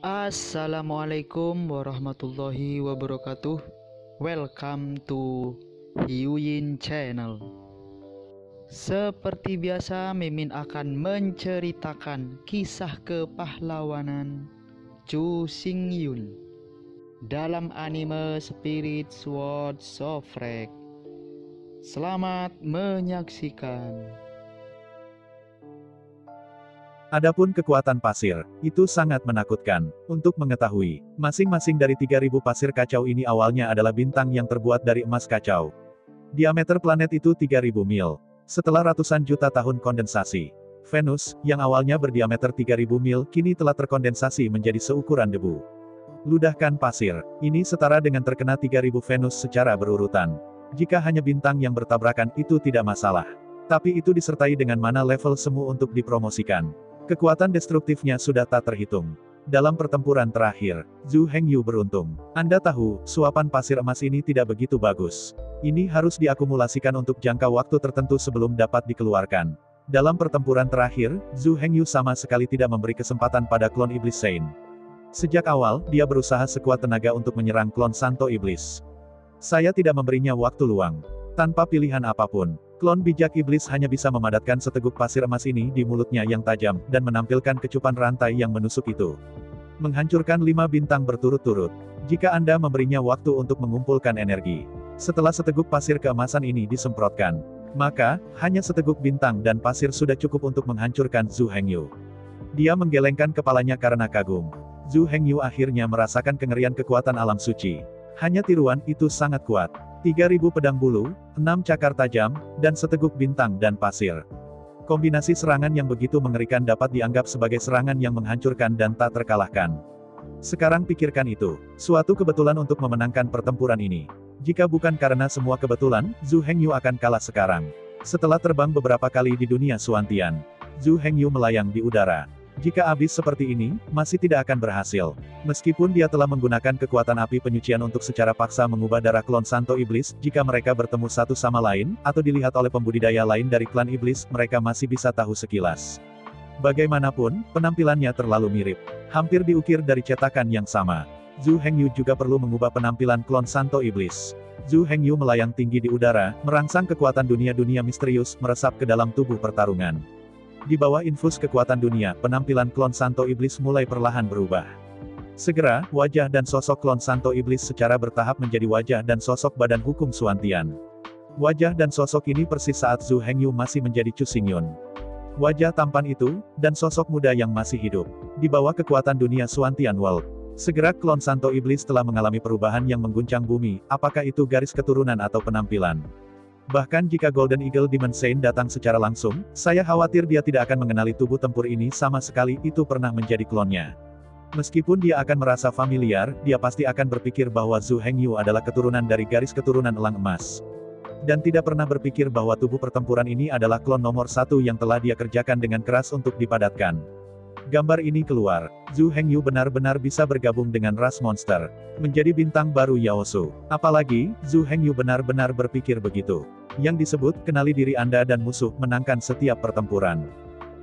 Assalamualaikum warahmatullahi wabarakatuh. Welcome to Hyuyin Channel. Seperti biasa, Mimin akan menceritakan kisah kepahlawanan Chu Xingyun dalam anime Spirit Sword Shofrek. Selamat menyaksikan. Adapun kekuatan pasir, itu sangat menakutkan. Untuk mengetahui, masing-masing dari 3.000 pasir kacau ini awalnya adalah bintang yang terbuat dari emas kacau. Diameter planet itu 3.000 mil. Setelah ratusan juta tahun kondensasi, Venus, yang awalnya berdiameter 3.000 mil, kini telah terkondensasi menjadi seukuran debu. Ludahkan pasir, ini setara dengan terkena 3.000 Venus secara berurutan. Jika hanya bintang yang bertabrakan, itu tidak masalah. Tapi itu disertai dengan mana level semu untuk dipromosikan. Kekuatan destruktifnya sudah tak terhitung. Dalam pertempuran terakhir, Zhu Hengyu beruntung. Anda tahu, suapan pasir emas ini tidak begitu bagus. Ini harus diakumulasikan untuk jangka waktu tertentu sebelum dapat dikeluarkan. Dalam pertempuran terakhir, Zhu Hengyu sama sekali tidak memberi kesempatan pada klon Iblis Saint. Sejak awal, dia berusaha sekuat tenaga untuk menyerang klon Santo Iblis. Saya tidak memberinya waktu luang. Tanpa pilihan apapun, klon bijak iblis hanya bisa memadatkan seteguk pasir emas ini di mulutnya yang tajam, dan menampilkan kecupan rantai yang menusuk itu. Menghancurkan 5 bintang berturut-turut. Jika Anda memberinya waktu untuk mengumpulkan energi. Setelah seteguk pasir keemasan ini disemprotkan, maka, hanya seteguk bintang dan pasir sudah cukup untuk menghancurkan Zhu Hengyu. Dia menggelengkan kepalanya karena kagum. Zhu Hengyu akhirnya merasakan kengerian kekuatan alam suci. Hanya tiruan itu sangat kuat. 3.000 pedang bulu, 6 cakar tajam, dan seteguk bintang dan pasir. Kombinasi serangan yang begitu mengerikan dapat dianggap sebagai serangan yang menghancurkan dan tak terkalahkan. Sekarang pikirkan itu, suatu kebetulan untuk memenangkan pertempuran ini. Jika bukan karena semua kebetulan, Zhu Hengyu akan kalah sekarang. Setelah terbang beberapa kali di dunia Suantian, Zhu Hengyu melayang di udara. Jika habis seperti ini, masih tidak akan berhasil. Meskipun dia telah menggunakan kekuatan api penyucian untuk secara paksa mengubah darah klon Santo Iblis, jika mereka bertemu satu sama lain, atau dilihat oleh pembudidaya lain dari klan Iblis, mereka masih bisa tahu sekilas. Bagaimanapun, penampilannya terlalu mirip. Hampir diukir dari cetakan yang sama. Zhu Hengyu juga perlu mengubah penampilan klon Santo Iblis. Zhu Hengyu melayang tinggi di udara, merangsang kekuatan dunia-dunia misterius, meresap ke dalam tubuh pertarungan. Di bawah infus kekuatan dunia, penampilan klon Santo Iblis mulai perlahan berubah. Segera, wajah dan sosok klon Santo Iblis secara bertahap menjadi wajah dan sosok badan hukum Suantian. Wajah dan sosok ini persis saat Zhu Hengyu masih menjadi Chu Xingyun. Wajah tampan itu, dan sosok muda yang masih hidup. Di bawah kekuatan dunia Suantian World. Segera klon Santo Iblis telah mengalami perubahan yang mengguncang bumi, apakah itu garis keturunan atau penampilan. Bahkan jika Golden Eagle Demon Saint datang secara langsung, saya khawatir dia tidak akan mengenali tubuh tempur ini sama sekali, itu pernah menjadi klonnya. Meskipun dia akan merasa familiar, dia pasti akan berpikir bahwa Zhu Hengyu adalah keturunan dari garis keturunan elang emas. Dan tidak pernah berpikir bahwa tubuh pertempuran ini adalah klon nomor 1 yang telah dia kerjakan dengan keras untuk dipadatkan. Gambar ini keluar, Zhu Hengyu benar-benar bisa bergabung dengan ras monster, menjadi bintang baru Yaosu. Apalagi, Zhu Hengyu benar-benar berpikir begitu. Yang disebut, kenali diri Anda dan musuh, menangkan setiap pertempuran.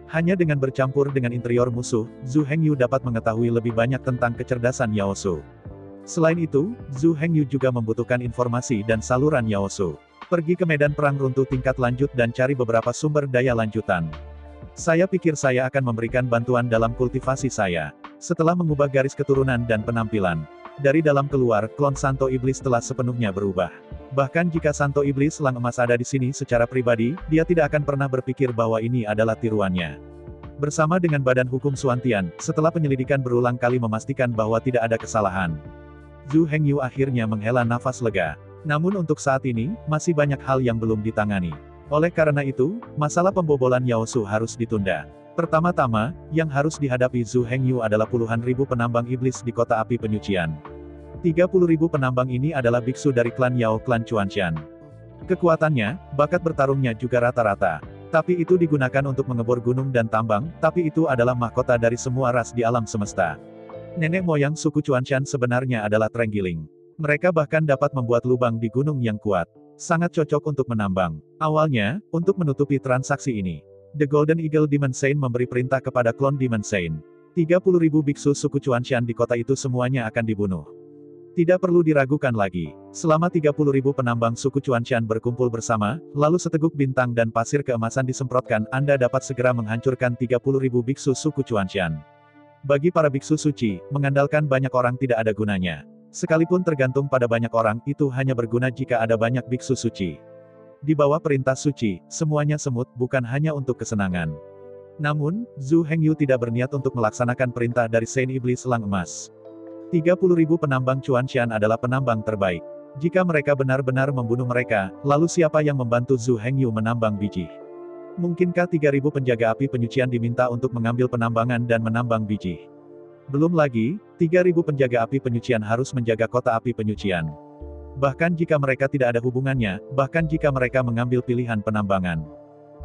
Hanya dengan bercampur dengan interior musuh, Zhu Hengyu dapat mengetahui lebih banyak tentang kecerdasan Yaosu. Selain itu, Zhu Hengyu juga membutuhkan informasi dan saluran Yaosu. Pergi ke medan perang runtuh tingkat lanjut dan cari beberapa sumber daya lanjutan. Saya pikir saya akan memberikan bantuan dalam kultivasi saya. Setelah mengubah garis keturunan dan penampilan, dari dalam keluar, klon Santo Iblis telah sepenuhnya berubah. Bahkan jika Santo Iblis Elang Emas ada di sini secara pribadi, dia tidak akan pernah berpikir bahwa ini adalah tiruannya. Bersama dengan Badan Hukum Suantian, setelah penyelidikan berulang kali memastikan bahwa tidak ada kesalahan, Zhu Hengyu akhirnya menghela nafas lega. Namun untuk saat ini, masih banyak hal yang belum ditangani. Oleh karena itu, masalah pembobolan Yaosu harus ditunda. Pertama-tama, yang harus dihadapi Zhu Hengyu adalah puluhan ribu penambang iblis di kota api penyucian. 30.000 penambang ini adalah biksu dari klan Yao klan Chuanshan. Kekuatannya, bakat bertarungnya juga rata-rata. Tapi itu digunakan untuk mengebor gunung dan tambang, tapi itu adalah mahkota dari semua ras di alam semesta. Nenek moyang suku Chuanshan sebenarnya adalah terenggiling. Mereka bahkan dapat membuat lubang di gunung yang kuat. Sangat cocok untuk menambang. Awalnya, untuk menutupi transaksi ini, The Golden Eagle Demon Saint memberi perintah kepada klon Demon Saint. 30.000 biksu suku Chuanshan di kota itu semuanya akan dibunuh. Tidak perlu diragukan lagi. Selama 30.000 penambang suku Chuanshan berkumpul bersama, lalu seteguk bintang dan pasir keemasan disemprotkan, Anda dapat segera menghancurkan 30.000 biksu suku Chuanshan. Bagi para biksu suci, mengandalkan banyak orang tidak ada gunanya. Sekalipun tergantung pada banyak orang, itu hanya berguna jika ada banyak biksu suci. Di bawah perintah suci, semuanya semut, bukan hanya untuk kesenangan. Namun, Zhu Hengyu tidak berniat untuk melaksanakan perintah dari Saint Iblis Elang Emas. 30.000 penambang Chuanshan adalah penambang terbaik. Jika mereka benar-benar membunuh mereka, lalu siapa yang membantu Zhu Hengyu menambang biji? Mungkinkah 3.000 penjaga api penyucian diminta untuk mengambil penambangan dan menambang biji? Belum lagi, 3.000 penjaga api penyucian harus menjaga kota api penyucian. Bahkan jika mereka tidak ada hubungannya, bahkan jika mereka mengambil pilihan penambangan.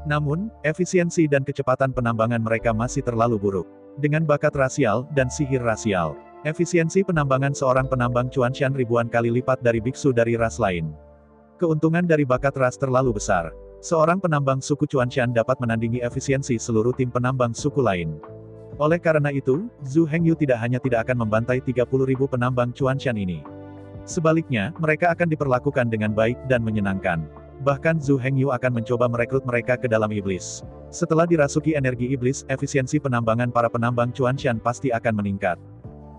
Namun, efisiensi dan kecepatan penambangan mereka masih terlalu buruk. Dengan bakat rasial dan sihir rasial, efisiensi penambangan seorang penambang Chuanshan ribuan kali lipat dari biksu dari ras lain. Keuntungan dari bakat ras terlalu besar. Seorang penambang suku Chuanshan dapat menandingi efisiensi seluruh tim penambang suku lain. Oleh karena itu, Zhu Hengyu tidak hanya tidak akan membantai 30.000 penambang Chuanshan ini. Sebaliknya, mereka akan diperlakukan dengan baik dan menyenangkan. Bahkan Zhu Hengyu akan mencoba merekrut mereka ke dalam iblis. Setelah dirasuki energi iblis, efisiensi penambangan para penambang Chuanshan pasti akan meningkat.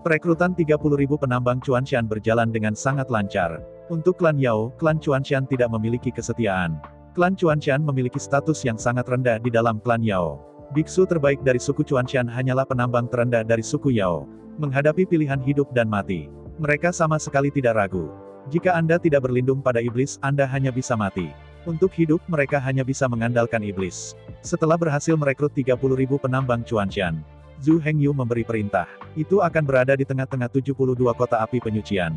Perekrutan 30.000 penambang Chuanshan berjalan dengan sangat lancar. Untuk klan Yao, klan Chuanshan tidak memiliki kesetiaan. Klan Chuanshan memiliki status yang sangat rendah di dalam klan Yao. Biksu terbaik dari suku Chuanshan hanyalah penambang terendah dari suku Yao. Menghadapi pilihan hidup dan mati, mereka sama sekali tidak ragu. Jika Anda tidak berlindung pada iblis, Anda hanya bisa mati. Untuk hidup, mereka hanya bisa mengandalkan iblis. Setelah berhasil merekrut 30.000 penambang Chuanshan, Zhu Hengyu memberi perintah. Itu akan berada di tengah-tengah 72 kota api penyucian.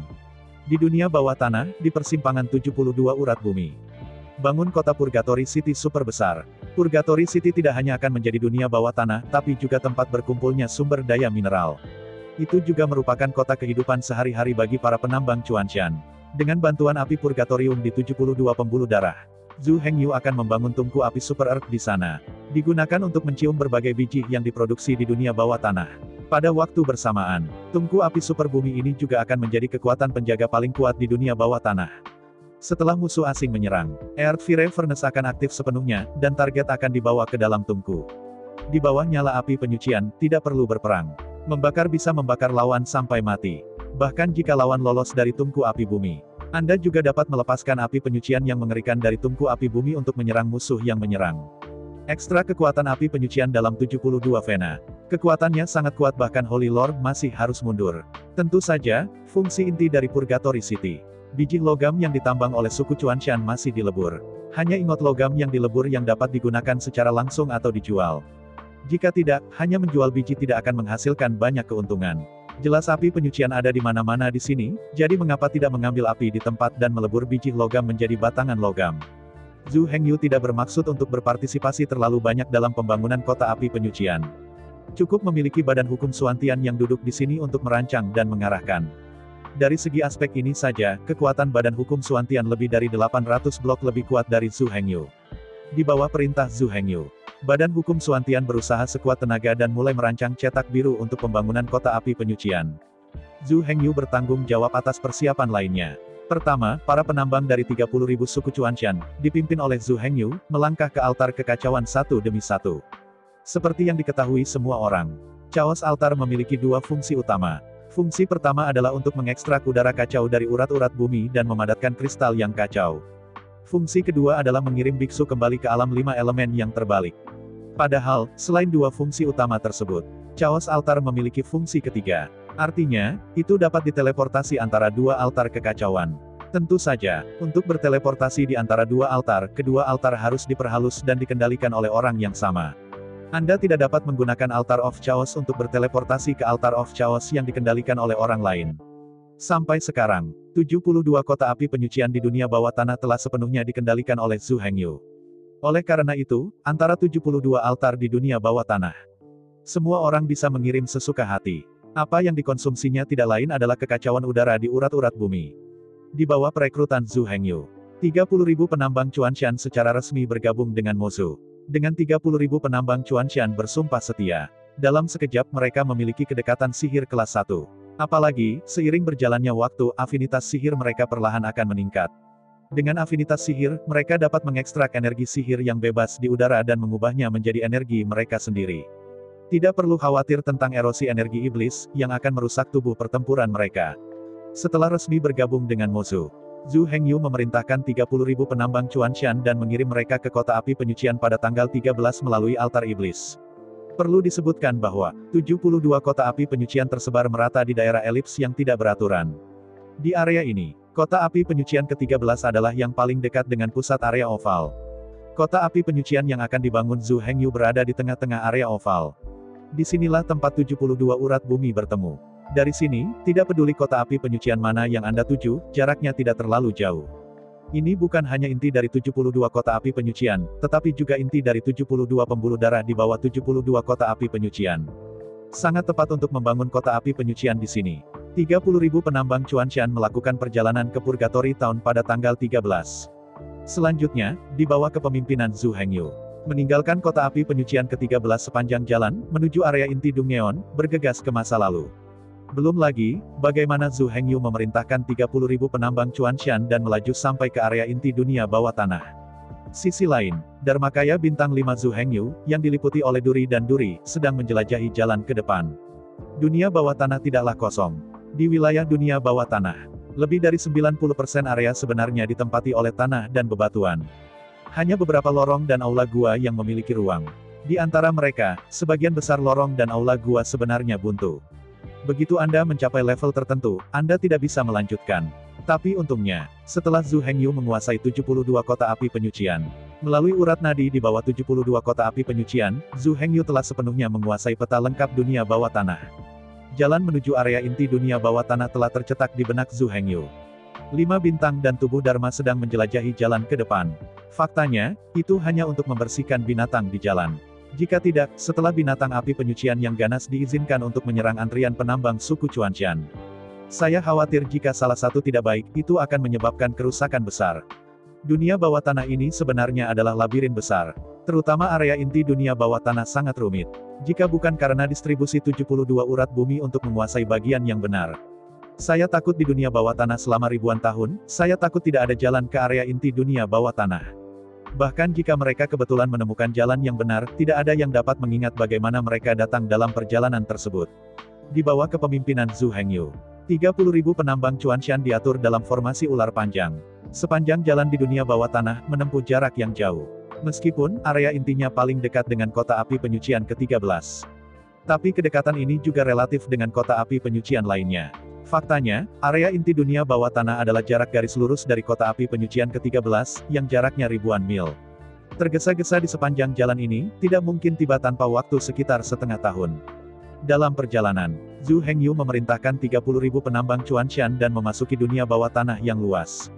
Di dunia bawah tanah, di persimpangan 72 urat bumi. Bangun kota Purgatory City super besar. Purgatory City tidak hanya akan menjadi dunia bawah tanah, tapi juga tempat berkumpulnya sumber daya mineral. Itu juga merupakan kota kehidupan sehari-hari bagi para penambang Chuanshan. Dengan bantuan api Purgatorium di 72 pembuluh darah, Zhu Hengyu akan membangun tungku api Super Earth di sana. Digunakan untuk mencium berbagai biji yang diproduksi di dunia bawah tanah. Pada waktu bersamaan, tungku api super bumi ini juga akan menjadi kekuatan penjaga paling kuat di dunia bawah tanah. Setelah musuh asing menyerang, Earth Fire Furnace akan aktif sepenuhnya, dan target akan dibawa ke dalam tungku. Di bawah nyala api penyucian, tidak perlu berperang. Membakar bisa membakar lawan sampai mati. Bahkan jika lawan lolos dari tungku api bumi, Anda juga dapat melepaskan api penyucian yang mengerikan dari tungku api bumi untuk menyerang musuh yang menyerang. Ekstra kekuatan api penyucian dalam 72 Vena. Kekuatannya sangat kuat, bahkan Holy Lord masih harus mundur. Tentu saja, fungsi inti dari Purgatory City. Biji logam yang ditambang oleh suku Chuanshan masih dilebur. Hanya ingot logam yang dilebur yang dapat digunakan secara langsung atau dijual. Jika tidak, hanya menjual biji tidak akan menghasilkan banyak keuntungan. Jelas api penyucian ada di mana-mana di sini, jadi mengapa tidak mengambil api di tempat dan melebur biji logam menjadi batangan logam? Zhu Hengyu tidak bermaksud untuk berpartisipasi terlalu banyak dalam pembangunan kota api penyucian. Cukup memiliki badan hukum Suantian yang duduk di sini untuk merancang dan mengarahkan. Dari segi aspek ini saja, kekuatan badan hukum Suantian lebih dari 800 blok lebih kuat dari Zhu Hengyu. Di bawah perintah Zhu Hengyu, Badan Hukum Suantian berusaha sekuat tenaga dan mulai merancang cetak biru untuk pembangunan kota api penyucian. Zhu Hengyu bertanggung jawab atas persiapan lainnya. Pertama, para penambang dari 30.000 suku Chuanshan, dipimpin oleh Zhu Hengyu, melangkah ke altar kekacauan satu demi satu. Seperti yang diketahui semua orang, Chaos Altar memiliki dua fungsi utama. Fungsi pertama adalah untuk mengekstrak udara kacau dari urat-urat bumi dan memadatkan kristal yang kacau. Fungsi kedua adalah mengirim biksu kembali ke alam 5 elemen yang terbalik. Padahal, selain dua fungsi utama tersebut, Chaos Altar memiliki fungsi ketiga. Artinya, itu dapat diteleportasi antara dua altar kekacauan. Tentu saja, untuk berteleportasi di antara dua altar, kedua altar harus diperhalus dan dikendalikan oleh orang yang sama. Anda tidak dapat menggunakan Altar of Chaos untuk berteleportasi ke Altar of Chaos yang dikendalikan oleh orang lain. Sampai sekarang, 72 kota api penyucian di dunia bawah tanah telah sepenuhnya dikendalikan oleh Zhu Hengyu. Oleh karena itu, antara 72 altar di dunia bawah tanah, semua orang bisa mengirim sesuka hati. Apa yang dikonsumsinya tidak lain adalah kekacauan udara di urat-urat bumi. Di bawah perekrutan Zhu Hengyu, 30.000 penambang Chuanshan secara resmi bergabung dengan Mozu. Dengan 30.000 penambang Chuanshan bersumpah setia, Dalam sekejap mereka memiliki kedekatan sihir kelas 1. Apalagi, seiring berjalannya waktu, afinitas sihir mereka perlahan akan meningkat. Dengan afinitas sihir, mereka dapat mengekstrak energi sihir yang bebas di udara dan mengubahnya menjadi energi mereka sendiri. Tidak perlu khawatir tentang erosi energi iblis, yang akan merusak tubuh pertempuran mereka. Setelah resmi bergabung dengan Mozu, Zhu Hengyu memerintahkan 30.000 penambang Chuanshan dan mengirim mereka ke kota api penyucian pada tanggal 13 melalui altar iblis. Perlu disebutkan bahwa, 72 kota api penyucian tersebar merata di daerah elips yang tidak beraturan. Di area ini, kota api penyucian ke-13 adalah yang paling dekat dengan pusat area oval. Kota api penyucian yang akan dibangun Zhu Hengyu berada di tengah-tengah area oval. Disinilah tempat 72 urat bumi bertemu. Dari sini, tidak peduli kota api penyucian mana yang Anda tuju, jaraknya tidak terlalu jauh. Ini bukan hanya inti dari 72 kota api penyucian, tetapi juga inti dari 72 pembuluh darah di bawah 72 kota api penyucian. Sangat tepat untuk membangun kota api penyucian di sini. 30.000 penambang Chuanshan melakukan perjalanan ke Purgatory Town pada tanggal 13. Selanjutnya, di bawah kepemimpinan Zhu Hengyu, meninggalkan kota api penyucian ke-13 sepanjang jalan, menuju area inti Dongyeon, bergegas ke masa lalu. Belum lagi, bagaimana Zhu Hengyu memerintahkan 30.000 penambang Chuanshan dan melaju sampai ke area inti dunia bawah tanah. Sisi lain, Dharmakaya Bintang 5 Zhu Hengyu, yang diliputi oleh duri dan duri, sedang menjelajahi jalan ke depan. Dunia bawah tanah tidaklah kosong. Di wilayah dunia bawah tanah, lebih dari 90% area sebenarnya ditempati oleh tanah dan bebatuan. Hanya beberapa lorong dan aula gua yang memiliki ruang. Di antara mereka, sebagian besar lorong dan aula gua sebenarnya buntu. Begitu Anda mencapai level tertentu, Anda tidak bisa melanjutkan. Tapi untungnya, setelah Zhu Hengyu menguasai 72 kota api penyucian, melalui urat nadi di bawah 72 kota api penyucian, Zhu Hengyu telah sepenuhnya menguasai peta lengkap dunia bawah tanah. Jalan menuju area inti dunia bawah tanah telah tercetak di benak Zhu Hengyu. 5 bintang dan tubuh Dharma sedang menjelajahi jalan ke depan. Faktanya, itu hanya untuk membersihkan binatang di jalan. Jika tidak, setelah binatang api penyucian yang ganas diizinkan untuk menyerang antrian penambang suku Chuanshan. Saya khawatir jika salah satu tidak baik, itu akan menyebabkan kerusakan besar. Dunia bawah tanah ini sebenarnya adalah labirin besar. Terutama area inti dunia bawah tanah sangat rumit. Jika bukan karena distribusi 72 urat bumi untuk menguasai bagian yang benar. Saya takut di dunia bawah tanah selama ribuan tahun, saya takut tidak ada jalan ke area inti dunia bawah tanah. Bahkan jika mereka kebetulan menemukan jalan yang benar, tidak ada yang dapat mengingat bagaimana mereka datang dalam perjalanan tersebut. Di bawah kepemimpinan Zhu Hengyu, 30.000 penambang Chuanshan diatur dalam formasi ular panjang. Sepanjang jalan di dunia bawah tanah, menempuh jarak yang jauh. Meskipun, area intinya paling dekat dengan kota api penyucian ke-13. Tapi kedekatan ini juga relatif dengan kota api penyucian lainnya. Faktanya, area inti dunia bawah tanah adalah jarak garis lurus dari kota api penyucian ke-13, yang jaraknya ribuan mil. Tergesa-gesa di sepanjang jalan ini, tidak mungkin tiba tanpa waktu sekitar setengah tahun. Dalam perjalanan, Zhu Hengyu memerintahkan 30.000 penambang Chuanshan dan memasuki dunia bawah tanah yang luas.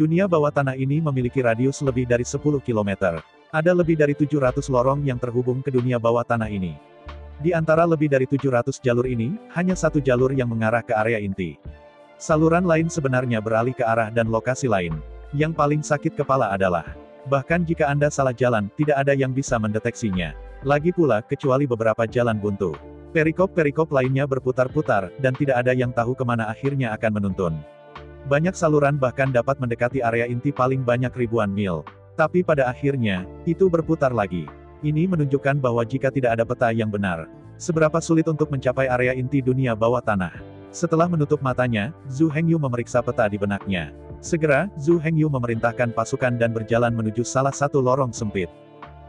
Dunia bawah tanah ini memiliki radius lebih dari 10 km. Ada lebih dari 700 lorong yang terhubung ke dunia bawah tanah ini. Di antara lebih dari 700 jalur ini, hanya satu jalur yang mengarah ke area inti. Saluran lain sebenarnya beralih ke arah dan lokasi lain. Yang paling sakit kepala adalah, bahkan jika Anda salah jalan, tidak ada yang bisa mendeteksinya. Lagi pula, kecuali beberapa jalan buntu. Perikop-perikop lainnya berputar-putar, dan tidak ada yang tahu kemana akhirnya akan menuntun. Banyak saluran bahkan dapat mendekati area inti paling banyak ribuan mil. Tapi pada akhirnya, itu berputar lagi. Ini menunjukkan bahwa jika tidak ada peta yang benar, seberapa sulit untuk mencapai area inti dunia bawah tanah. Setelah menutup matanya, Zhu Hengyu memeriksa peta di benaknya. Segera, Zhu Hengyu memerintahkan pasukan dan berjalan menuju salah satu lorong sempit.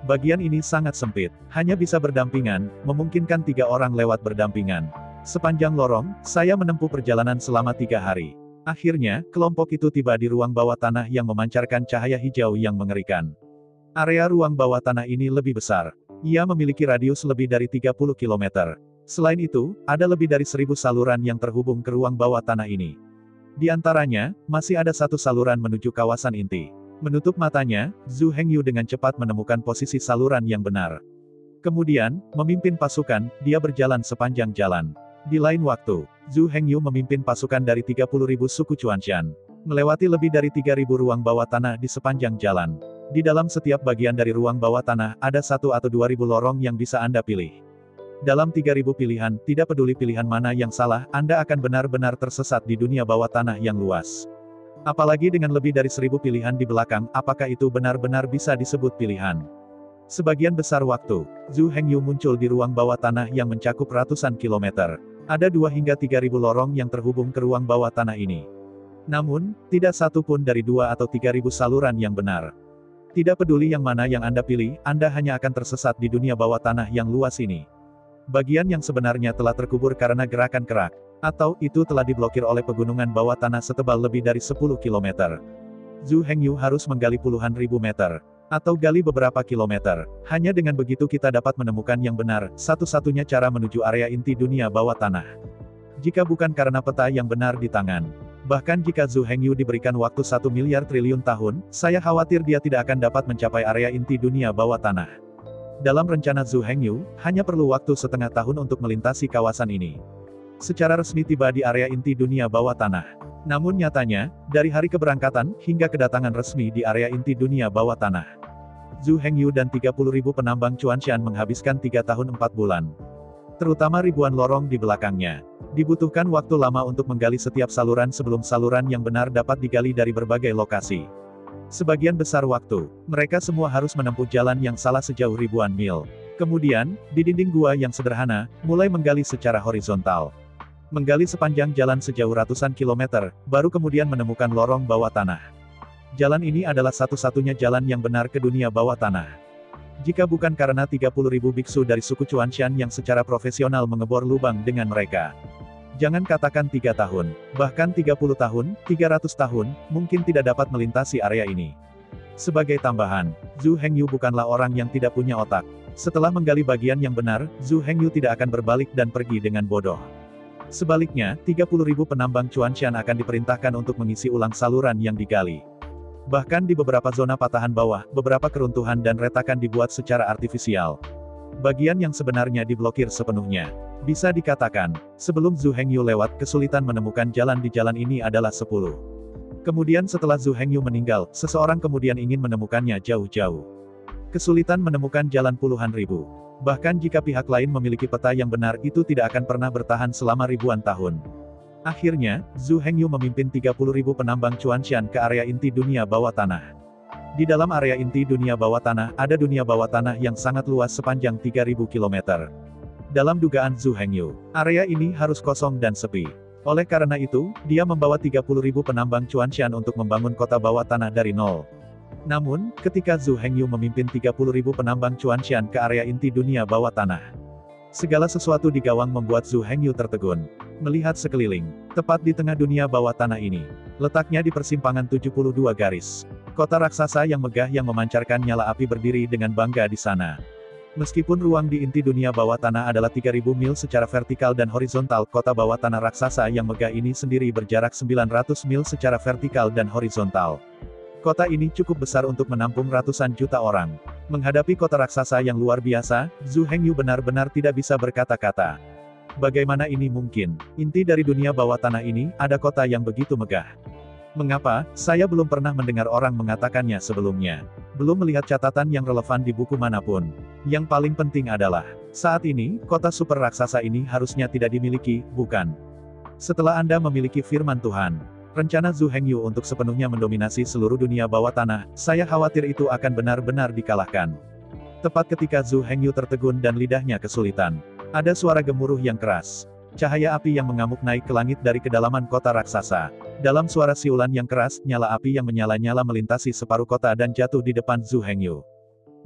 Bagian ini sangat sempit, hanya bisa berdampingan, memungkinkan 3 orang lewat berdampingan. Sepanjang lorong, saya menempuh perjalanan selama 3 hari. Akhirnya, kelompok itu tiba di ruang bawah tanah yang memancarkan cahaya hijau yang mengerikan. Area ruang bawah tanah ini lebih besar. Ia memiliki radius lebih dari 30 km. Selain itu, ada lebih dari 1.000 saluran yang terhubung ke ruang bawah tanah ini. Di antaranya, masih ada satu saluran menuju kawasan inti. Menutup matanya, Zhu Hengyu dengan cepat menemukan posisi saluran yang benar. Kemudian, memimpin pasukan, dia berjalan sepanjang jalan. Di lain waktu, Zhu Hengyu memimpin pasukan dari 30.000 suku Chuanshan. Melewati lebih dari 3.000 ruang bawah tanah di sepanjang jalan. Di dalam setiap bagian dari ruang bawah tanah, ada 1 atau 2.000 lorong yang bisa Anda pilih. Dalam 3000 pilihan, tidak peduli pilihan mana yang salah, Anda akan benar-benar tersesat di dunia bawah tanah yang luas. Apalagi dengan lebih dari 1000 pilihan di belakang, apakah itu benar-benar bisa disebut pilihan? Sebagian besar waktu, Zhu Hengyu muncul di ruang bawah tanah yang mencakup ratusan kilometer. Ada 2 hingga 3000 lorong yang terhubung ke ruang bawah tanah ini. Namun, tidak satu pun dari 2 atau 3000 saluran yang benar. Tidak peduli yang mana yang Anda pilih, Anda hanya akan tersesat di dunia bawah tanah yang luas ini. Bagian yang sebenarnya telah terkubur karena gerakan kerak, atau itu telah diblokir oleh pegunungan bawah tanah setebal lebih dari 10 km. Zhu Hengyu harus menggali puluhan ribu meter, atau gali beberapa kilometer. Hanya dengan begitu kita dapat menemukan yang benar, satu-satunya cara menuju area inti dunia bawah tanah. Jika bukan karena peta yang benar di tangan. Bahkan jika Zhu Hengyu diberikan waktu 1 miliar triliun tahun, saya khawatir dia tidak akan dapat mencapai area inti dunia bawah tanah. Dalam rencana Zhu Hengyu, hanya perlu waktu setengah tahun untuk melintasi kawasan ini. Secara resmi tiba di area inti dunia bawah tanah. Namun nyatanya, dari hari keberangkatan, hingga kedatangan resmi di area inti dunia bawah tanah. Zhu Hengyu dan 30.000 penambang Chuanshan menghabiskan 3 tahun 4 bulan. Terutama ribuan lorong di belakangnya. Dibutuhkan waktu lama untuk menggali setiap saluran sebelum saluran yang benar dapat digali dari berbagai lokasi. Sebagian besar waktu, mereka semua harus menempuh jalan yang salah sejauh ribuan mil. Kemudian, di dinding gua yang sederhana, mulai menggali secara horizontal. Menggali sepanjang jalan sejauh ratusan kilometer, baru kemudian menemukan lorong bawah tanah. Jalan ini adalah satu-satunya jalan yang benar ke dunia bawah tanah. Jika bukan karena 30.000 biksu dari suku Chuanshan yang secara profesional mengebor lubang dengan mereka. Jangan katakan 3 tahun, bahkan 30 tahun, 300 tahun, mungkin tidak dapat melintasi area ini. Sebagai tambahan, Zhu Hengyu bukanlah orang yang tidak punya otak. Setelah menggali bagian yang benar, Zhu Hengyu tidak akan berbalik dan pergi dengan bodoh. Sebaliknya, 30.000 penambang Chuanshan akan diperintahkan untuk mengisi ulang saluran yang digali. Bahkan di beberapa zona patahan bawah, beberapa keruntuhan dan retakan dibuat secara artifisial. Bagian yang sebenarnya diblokir sepenuhnya. Bisa dikatakan, sebelum Zhu Hengyu lewat, kesulitan menemukan jalan di jalan ini adalah 10. Kemudian setelah Zhu Hengyu meninggal, seseorang kemudian ingin menemukannya jauh-jauh. Kesulitan menemukan jalan puluhan ribu. Bahkan jika pihak lain memiliki peta yang benar, itu tidak akan pernah bertahan selama ribuan tahun. Akhirnya, Zhu Hengyu memimpin 30.000 penambang Chuanshan ke area inti dunia bawah tanah. Di dalam area inti dunia bawah tanah, ada dunia bawah tanah yang sangat luas sepanjang 3.000 km. Dalam dugaan Zhu Hengyu, area ini harus kosong dan sepi. Oleh karena itu, dia membawa 30.000 penambang Chuanshan untuk membangun kota bawah tanah dari nol. Namun, ketika Zhu Hengyu memimpin 30.000 penambang Chuanshan ke area inti dunia bawah tanah, segala sesuatu di gawang membuat Zhu Hengyu tertegun. Melihat sekeliling, tepat di tengah dunia bawah tanah ini, letaknya di persimpangan 72 garis. Kota raksasa yang megah yang memancarkan nyala api berdiri dengan bangga di sana. Meskipun ruang di inti dunia bawah tanah adalah 3.000 mil secara vertikal dan horizontal, kota bawah tanah raksasa yang megah ini sendiri berjarak 900 mil secara vertikal dan horizontal. Kota ini cukup besar untuk menampung ratusan juta orang. Menghadapi kota raksasa yang luar biasa, Zhu Hengyu benar-benar tidak bisa berkata-kata. Bagaimana ini mungkin? Inti dari dunia bawah tanah ini, ada kota yang begitu megah. Mengapa, saya belum pernah mendengar orang mengatakannya sebelumnya. Belum melihat catatan yang relevan di buku manapun. Yang paling penting adalah, saat ini, kota super raksasa ini harusnya tidak dimiliki, bukan? Setelah Anda memiliki firman Tuhan, rencana Zhu Hengyu untuk sepenuhnya mendominasi seluruh dunia bawah tanah, saya khawatir itu akan benar-benar dikalahkan. Tepat ketika Zhu Hengyu tertegun dan lidahnya kesulitan, ada suara gemuruh yang keras. Cahaya api yang mengamuk naik ke langit dari kedalaman kota raksasa. Dalam suara siulan yang keras, nyala api yang menyala-nyala melintasi separuh kota dan jatuh di depan Zhu Hengyu.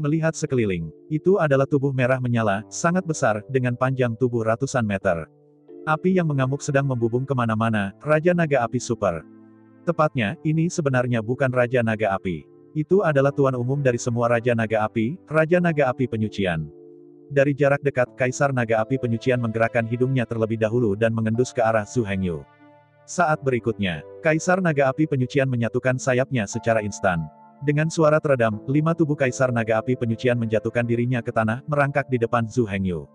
Melihat sekeliling, itu adalah tubuh merah menyala, sangat besar, dengan panjang tubuh ratusan meter. Api yang mengamuk sedang membubung kemana-mana, Raja Naga Api Super. Tepatnya, ini sebenarnya bukan Raja Naga Api. Itu adalah Tuan Umum dari semua Raja Naga Api, Raja Naga Api Penyucian. Dari jarak dekat, Kaisar Naga Api Penyucian menggerakkan hidungnya terlebih dahulu dan mengendus ke arah Zhu Hengyu. Saat berikutnya, Kaisar Naga Api Penyucian menyatukan sayapnya secara instan. Dengan suara teredam, 5 tubuh Kaisar Naga Api Penyucian menjatuhkan dirinya ke tanah, merangkak di depan Zhu Hengyu.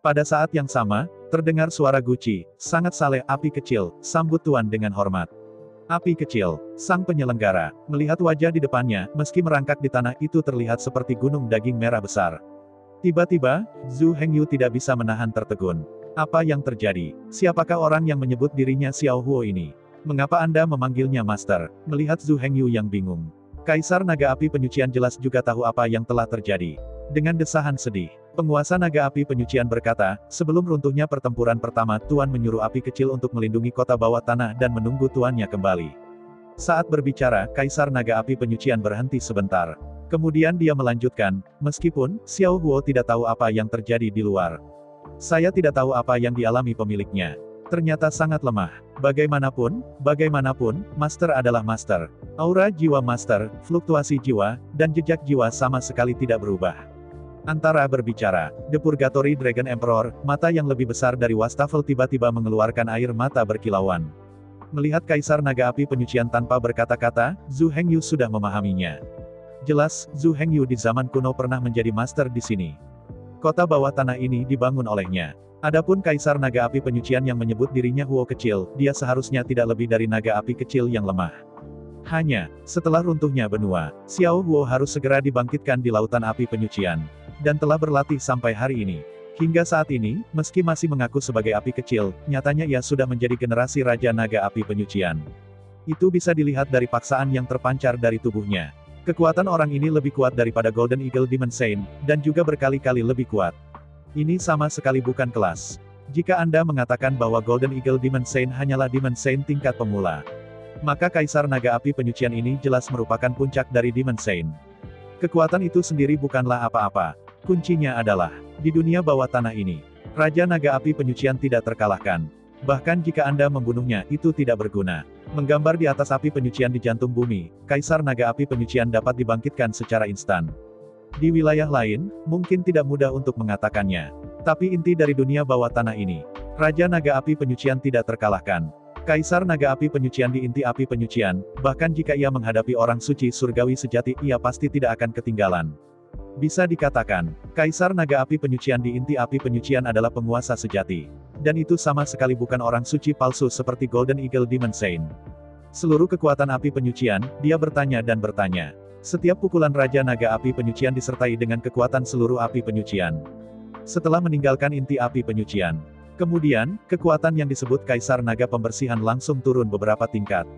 Pada saat yang sama, terdengar suara Guci, sangat saleh, api kecil, sambut Tuan dengan hormat. Api kecil, sang penyelenggara, melihat wajah di depannya, meski merangkak di tanah itu terlihat seperti gunung daging merah besar. Tiba-tiba, Zhu Hengyu tidak bisa menahan tertegun. Apa yang terjadi? Siapakah orang yang menyebut dirinya Xiao Huo ini? Mengapa Anda memanggilnya Master? Melihat Zhu Hengyu yang bingung. Kaisar Naga Api Penyucian jelas juga tahu apa yang telah terjadi. Dengan desahan sedih, penguasa Naga Api Penyucian berkata, sebelum runtuhnya pertempuran pertama, Tuan menyuruh api kecil untuk melindungi kota bawah tanah dan menunggu tuannya kembali. Saat berbicara, Kaisar Naga Api Penyucian berhenti sebentar. Kemudian dia melanjutkan, meskipun Xiao Huo tidak tahu apa yang terjadi di luar. Saya tidak tahu apa yang dialami pemiliknya. Ternyata sangat lemah. Bagaimanapun, Master adalah Master. Aura jiwa Master, fluktuasi jiwa, dan jejak jiwa sama sekali tidak berubah. Antara berbicara, The Purgatory Dragon Emperor, mata yang lebih besar dari wastafel tiba-tiba mengeluarkan air mata berkilauan. Melihat Kaisar Naga Api Penyucian tanpa berkata-kata, Zhu Hengyu sudah memahaminya. Jelas, Zhu Hengyu di zaman kuno pernah menjadi master di sini. Kota bawah tanah ini dibangun olehnya. Adapun Kaisar Naga Api Penyucian yang menyebut dirinya Huo kecil, dia seharusnya tidak lebih dari naga api kecil yang lemah. Hanya, setelah runtuhnya benua, Xiao Huo harus segera dibangkitkan di lautan api penyucian. Dan telah berlatih sampai hari ini. Hingga saat ini, meski masih mengaku sebagai api kecil, nyatanya ia sudah menjadi generasi Raja Naga Api Penyucian. Itu bisa dilihat dari paksaan yang terpancar dari tubuhnya. Kekuatan orang ini lebih kuat daripada Golden Eagle Demon Saint, dan juga berkali-kali lebih kuat. Ini sama sekali bukan kelas. Jika Anda mengatakan bahwa Golden Eagle Demon Saint hanyalah Demon Saint tingkat pemula, maka Kaisar Naga Api Penyucian ini jelas merupakan puncak dari Demon Saint. Kekuatan itu sendiri bukanlah apa-apa. Kuncinya adalah, di dunia bawah tanah ini, Raja Naga Api Penyucian tidak terkalahkan. Bahkan jika Anda membunuhnya, itu tidak berguna. Menggambar di atas api penyucian di jantung bumi, Kaisar Naga Api Penyucian dapat dibangkitkan secara instan. Di wilayah lain, mungkin tidak mudah untuk mengatakannya. Tapi inti dari dunia bawah tanah ini, Raja Naga Api Penyucian tidak terkalahkan. Kaisar Naga Api Penyucian di inti api penyucian, bahkan jika ia menghadapi orang suci surgawi sejati, ia pasti tidak akan ketinggalan. Bisa dikatakan, Kaisar Naga Api Penyucian di inti api penyucian adalah penguasa sejati. Dan itu sama sekali bukan orang suci palsu seperti Golden Eagle Demon Saint. Seluruh kekuatan api penyucian, dia bertanya dan bertanya. Setiap pukulan Raja Naga Api Penyucian disertai dengan kekuatan seluruh api penyucian. Setelah meninggalkan inti api penyucian, kemudian, kekuatan yang disebut Kaisar Naga Pembersihan langsung turun beberapa tingkat.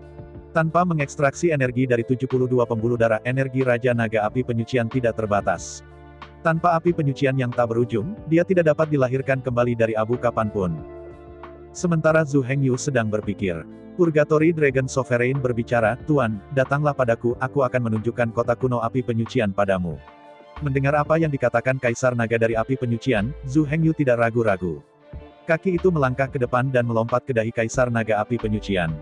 Tanpa mengekstraksi energi dari 72 pembuluh darah, energi Raja Naga Api Penyucian tidak terbatas. Tanpa api penyucian yang tak berujung, dia tidak dapat dilahirkan kembali dari abu kapanpun. Sementara Zhu Hengyu sedang berpikir. Purgatory Dragon Sovereign berbicara, Tuan, datanglah padaku, aku akan menunjukkan kota kuno api penyucian padamu. Mendengar apa yang dikatakan Kaisar Naga dari api penyucian, Zhu Hengyu tidak ragu-ragu. Kaki itu melangkah ke depan dan melompat ke dahi Kaisar Naga Api Penyucian.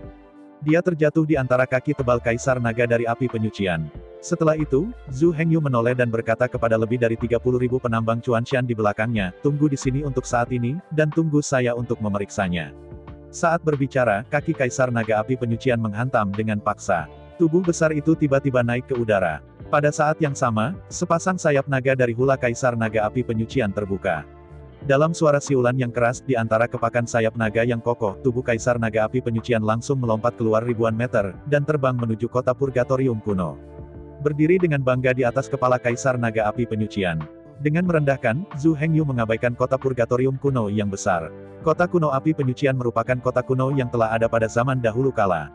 Dia terjatuh di antara kaki tebal Kaisar Naga dari api penyucian. Setelah itu, Zhu Hengyu menoleh dan berkata kepada lebih dari 30.000 penambang Chuanshan di belakangnya, tunggu di sini untuk saat ini, dan tunggu saya untuk memeriksanya. Saat berbicara, kaki Kaisar Naga Api Penyucian menghantam dengan paksa. Tubuh besar itu tiba-tiba naik ke udara. Pada saat yang sama, sepasang sayap naga dari hula Kaisar Naga Api Penyucian terbuka. Dalam suara siulan yang keras di antara kepakan sayap naga yang kokoh, tubuh Kaisar Naga Api Penyucian langsung melompat keluar ribuan meter, dan terbang menuju kota Purgatorium kuno. Berdiri dengan bangga di atas kepala Kaisar Naga Api Penyucian. Dengan merendahkan, Zhu Hengyu mengabaikan kota Purgatorium kuno yang besar. Kota kuno api penyucian merupakan kota kuno yang telah ada pada zaman dahulu kala.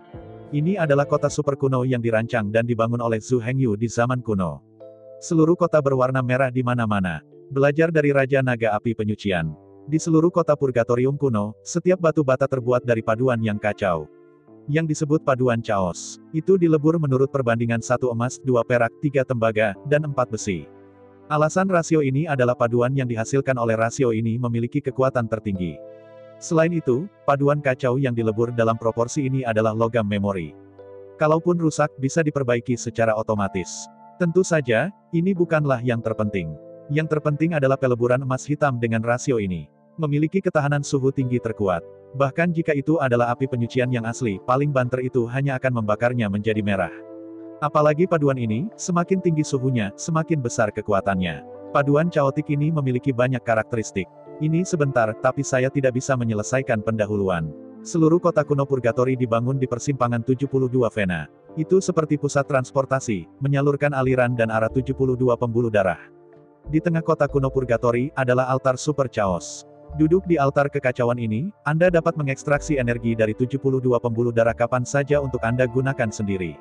Ini adalah kota super kuno yang dirancang dan dibangun oleh Zhu Hengyu di zaman kuno. Seluruh kota berwarna merah di mana-mana. Belajar dari Raja Naga Api Penyucian. Di seluruh kota Purgatorium kuno, setiap batu bata terbuat dari paduan yang kacau. Yang disebut paduan chaos. Itu dilebur menurut perbandingan 1 emas, 2 perak, 3 tembaga, dan 4 besi. Alasan rasio ini adalah paduan yang dihasilkan oleh rasio ini memiliki kekuatan tertinggi. Selain itu, paduan kacau yang dilebur dalam proporsi ini adalah logam memori. Kalaupun rusak, bisa diperbaiki secara otomatis. Tentu saja, ini bukanlah yang terpenting. Yang terpenting adalah peleburan emas hitam dengan rasio ini. Memiliki ketahanan suhu tinggi terkuat. Bahkan jika itu adalah api penyucian yang asli, paling banter itu hanya akan membakarnya menjadi merah. Apalagi paduan ini, semakin tinggi suhunya, semakin besar kekuatannya. Paduan caotik ini memiliki banyak karakteristik. Ini sebentar, tapi saya tidak bisa menyelesaikan pendahuluan. Seluruh kota kuno Purgatori dibangun di persimpangan 72 Vena. Itu seperti pusat transportasi, menyalurkan aliran dan arah 72 pembuluh darah. Di tengah kota kuno Purgatory, adalah altar Super Chaos. Duduk di altar kekacauan ini, Anda dapat mengekstraksi energi dari 72 pembuluh darah kapan saja untuk Anda gunakan sendiri.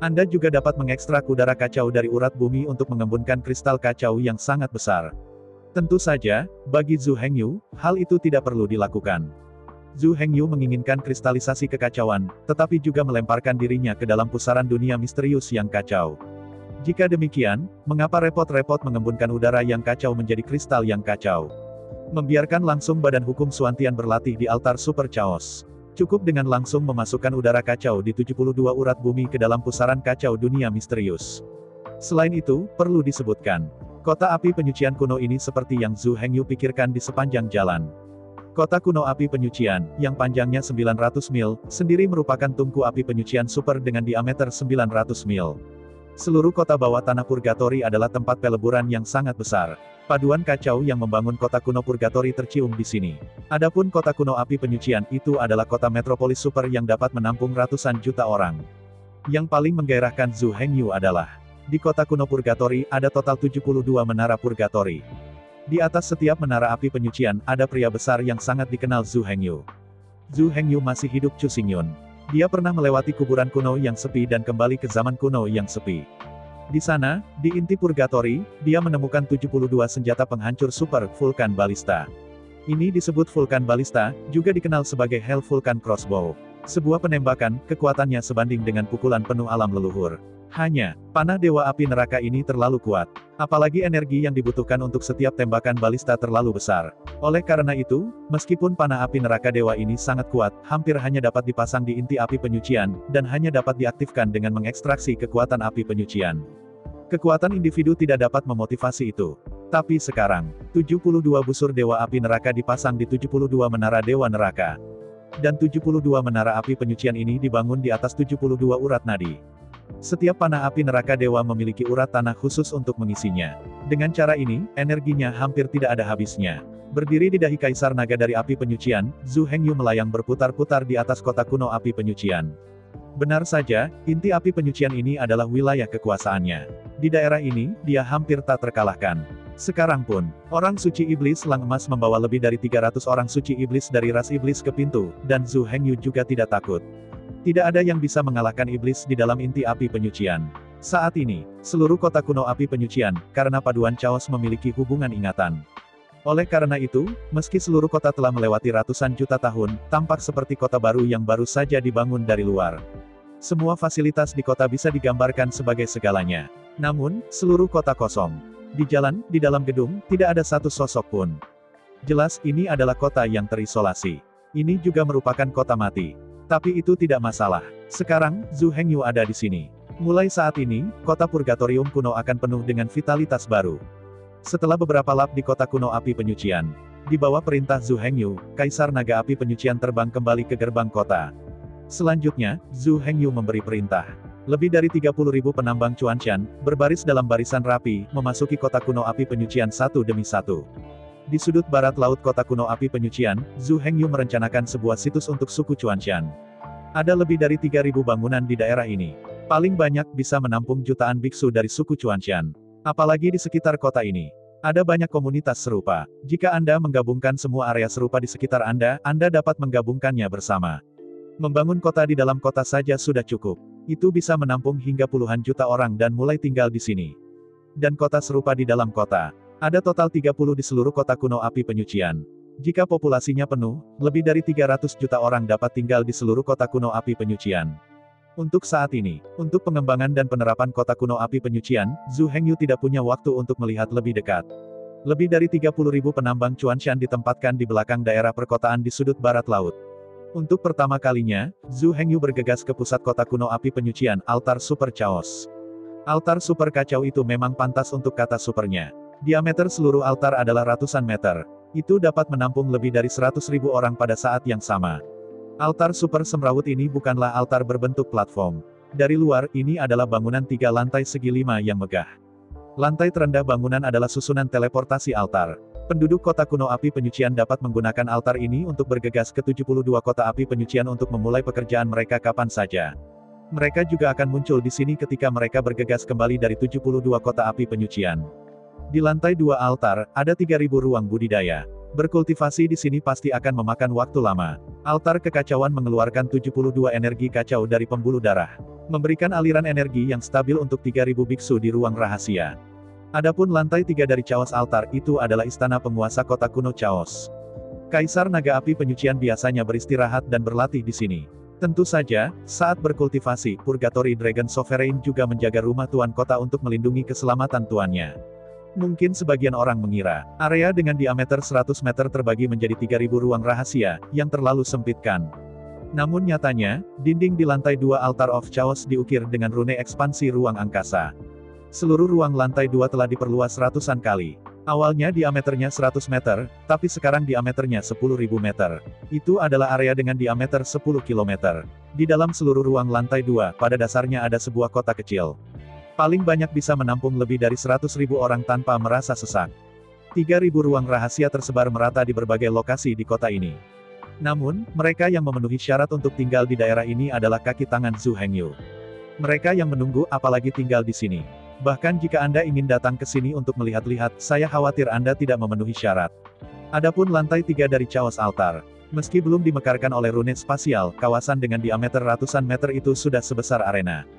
Anda juga dapat mengekstrak udara kacau dari urat bumi untuk mengembunkan kristal kacau yang sangat besar. Tentu saja, bagi Zhu Hengyu, hal itu tidak perlu dilakukan. Zhu Hengyu menginginkan kristalisasi kekacauan, tetapi juga melemparkan dirinya ke dalam pusaran dunia misterius yang kacau. Jika demikian, mengapa repot-repot mengembunkan udara yang kacau menjadi kristal yang kacau? Membiarkan langsung badan hukum Suantian berlatih di altar Super Chaos. Cukup dengan langsung memasukkan udara kacau di 72 urat bumi ke dalam pusaran kacau dunia misterius. Selain itu, perlu disebutkan, kota api penyucian kuno ini seperti yang Zhu Hengyu pikirkan di sepanjang jalan. Kota kuno api penyucian, yang panjangnya 900 mil, sendiri merupakan tungku api penyucian super dengan diameter 900 mil. Seluruh kota bawah tanah Purgatory adalah tempat peleburan yang sangat besar. Paduan kacau yang membangun kota kuno Purgatory tercium di sini. Adapun kota kuno api penyucian itu adalah kota metropolis super yang dapat menampung ratusan juta orang. Yang paling menggairahkan Zhu Hengyu adalah, di kota kuno Purgatory ada total 72 menara Purgatory. Di atas setiap menara api penyucian, ada pria besar yang sangat dikenal Zhu Hengyu. Zhu Hengyu masih hidup Chu Xingyun. Dia pernah melewati kuburan kuno yang sepi dan kembali ke zaman kuno yang sepi. Di sana, di inti Purgatory, dia menemukan 72 senjata penghancur super, Vulcan Ballista. Ini disebut Vulcan Ballista, juga dikenal sebagai Hell Vulcan Crossbow. Sebuah penembakan, kekuatannya sebanding dengan pukulan penuh alam leluhur. Hanya, panah Dewa Api Neraka ini terlalu kuat. Apalagi energi yang dibutuhkan untuk setiap tembakan balista terlalu besar. Oleh karena itu, meskipun panah api neraka dewa ini sangat kuat, hampir hanya dapat dipasang di inti api penyucian, dan hanya dapat diaktifkan dengan mengekstraksi kekuatan api penyucian. Kekuatan individu tidak dapat memotivasi itu. Tapi sekarang, 72 busur Dewa Api Neraka dipasang di 72 menara Dewa Neraka. Dan 72 menara api penyucian ini dibangun di atas 72 urat nadi. Setiap panah api neraka dewa memiliki urat tanah khusus untuk mengisinya. Dengan cara ini, energinya hampir tidak ada habisnya. Berdiri di dahi Kaisar Naga dari api penyucian, Zhu Hengyu melayang berputar-putar di atas kota kuno api penyucian. Benar saja, inti api penyucian ini adalah wilayah kekuasaannya. Di daerah ini, dia hampir tak terkalahkan. Sekarang pun, orang suci iblis Lang Emas membawa lebih dari 300 orang suci iblis dari ras iblis ke pintu, dan Zhu Hengyu juga tidak takut. Tidak ada yang bisa mengalahkan iblis di dalam inti api penyucian. Saat ini, seluruh kota kuno api penyucian, karena paduan chaos memiliki hubungan ingatan. Oleh karena itu, meski seluruh kota telah melewati ratusan juta tahun, tampak seperti kota baru yang baru saja dibangun dari luar. Semua fasilitas di kota bisa digambarkan sebagai segalanya. Namun, seluruh kota kosong. Di jalan, di dalam gedung, tidak ada satu sosok pun. Jelas, ini adalah kota yang terisolasi. Ini juga merupakan kota mati. Tapi itu tidak masalah. Sekarang, Zhu Hengyu ada di sini. Mulai saat ini, kota Purgatorium kuno akan penuh dengan vitalitas baru. Setelah beberapa lap di kota kuno api penyucian, di bawah perintah Zhu Hengyu, Kaisar Naga Api Penyucian terbang kembali ke gerbang kota. Selanjutnya, Zhu Hengyu memberi perintah. Lebih dari 30.000 penambang Chuanshan, berbaris dalam barisan rapi, memasuki kota kuno api penyucian satu demi satu. Di sudut barat laut kota kuno api penyucian, Zhu Hengyu merencanakan sebuah situs untuk suku Chuanshan. Ada lebih dari 3.000 bangunan di daerah ini. Paling banyak bisa menampung jutaan biksu dari suku Chuanshan. Apalagi di sekitar kota ini. Ada banyak komunitas serupa. Jika Anda menggabungkan semua area serupa di sekitar Anda dapat menggabungkannya bersama. Membangun kota di dalam kota saja sudah cukup. Itu bisa menampung hingga puluhan juta orang dan mulai tinggal di sini. Dan kota serupa di dalam kota. Ada total 30 di seluruh kota kuno api penyucian. Jika populasinya penuh, lebih dari 300 juta orang dapat tinggal di seluruh kota kuno api penyucian. Untuk saat ini, untuk pengembangan dan penerapan kota kuno api penyucian, Zhu Hengyu tidak punya waktu untuk melihat lebih dekat. Lebih dari 30.000 penambang Chuanshan ditempatkan di belakang daerah perkotaan di sudut barat laut. Untuk pertama kalinya, Zhu Hengyu bergegas ke pusat kota kuno api penyucian, altar Super Chaos. Altar super kacau itu memang pantas untuk kata supernya. Diameter seluruh altar adalah ratusan meter. Itu dapat menampung lebih dari 100.000 orang pada saat yang sama. Altar super semrawut ini bukanlah altar berbentuk platform. Dari luar, ini adalah bangunan 3 lantai segi 5 yang megah. Lantai terendah bangunan adalah susunan teleportasi altar. Penduduk kota kuno api penyucian dapat menggunakan altar ini untuk bergegas ke 72 kota api penyucian untuk memulai pekerjaan mereka kapan saja. Mereka juga akan muncul di sini ketika mereka bergegas kembali dari 72 kota api penyucian. Di lantai 2 altar, ada 3.000 ruang budidaya. Berkultivasi di sini pasti akan memakan waktu lama. Altar kekacauan mengeluarkan 72 energi kacau dari pembuluh darah, memberikan aliran energi yang stabil untuk 3.000 biksu di ruang rahasia. Adapun lantai 3 dari Chaos Altar itu adalah istana penguasa kota kuno Chaos. Kaisar Naga Api Penyucian biasanya beristirahat dan berlatih di sini. Tentu saja, saat berkultivasi, Purgatory Dragon Sovereign juga menjaga rumah tuan kota untuk melindungi keselamatan tuannya. Mungkin sebagian orang mengira, area dengan diameter 100 meter terbagi menjadi 3.000 ruang rahasia, yang terlalu sempitkan. Namun nyatanya, dinding di lantai 2 Altar of Chaos diukir dengan rune ekspansi ruang angkasa. Seluruh ruang lantai 2 telah diperluas ratusan kali. Awalnya diameternya 100 meter, tapi sekarang diameternya 10.000 meter. Itu adalah area dengan diameter 10 km. Di dalam seluruh ruang lantai 2, pada dasarnya ada sebuah kota kecil. Paling banyak bisa menampung lebih dari 100.000 orang tanpa merasa sesak. 3.000 ruang rahasia tersebar merata di berbagai lokasi di kota ini. Namun, mereka yang memenuhi syarat untuk tinggal di daerah ini adalah kaki tangan Zhu Hengyu. Mereka yang menunggu apalagi tinggal di sini. Bahkan jika Anda ingin datang ke sini untuk melihat-lihat, saya khawatir Anda tidak memenuhi syarat. Adapun lantai 3 dari Chaos Altar, meski belum dimekarkan oleh rune spasial, kawasan dengan diameter ratusan meter itu sudah sebesar arena.